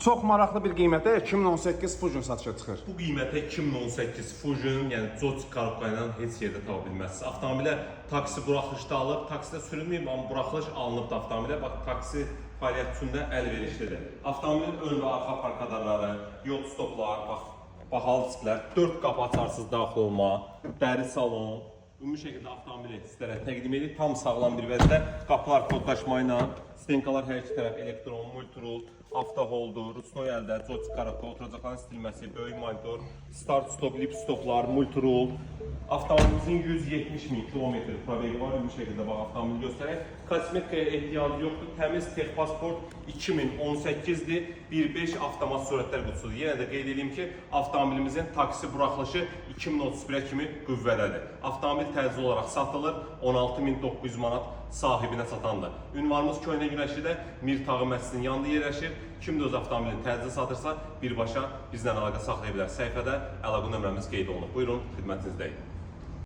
Çox maraqlı bir qiymətə 2018 Fusion satışa çıxır. Bu qiymətə 2018 Fusion, yəni Coç Karoqa ilə heç yerdə tapa bilməzsiniz. Avtomobilə taksi buraxılışda alıb, taksidə sürülməyib, amma buraxılış alınıb da avtomobilə. Bax, taksi fəaliyyət üçündə əlverişlidir. Avtomobilin ön və arxa parkadarları, yol stoplar, bax, bahalı disklər, 4 qapı açarsız daxil olma, dəri salon, ümumi şəkildə avtomobili sizlərə təqdim edir. Tam sağlam bir vəzdə, qapılar kodlaşma ilə, stenkalar hər iki tərəf elektron, multirul, avtoholdur, ruchnoy əldə, Coç Karoqa, oturacaqların istilməsi, böyük monitor, start stop, lip stoplar, multirul. Avtomobilimizin 170.000 kilometr probegi var, ümumi şəkildə bax, avtomobili göstərək. Kosmetikaya ehtiyacı yoxdur, təmiz texpasport 2018-dir, 1.5 avtomat sürətlər qutusudur. Yenə də qeyd edeyim ki, avtomobilimizin taksi buraxılışı 2031-ə kimi qüvvədədir. Avtomobil təcili olaraq satılır, 16.900 manat sahibinə satandır. Ünvanımız Köhnə Günəşlidə Mir Tağı məscidinin yanında yerləşir. Kim də öz avtomobilini təcili satırsa, birbaşa bizlə əlaqə saxlaya bilər. Səhifədə əlaqə nömrəmiz qeyd olunub. Buyurun, xidmətinizdəyik.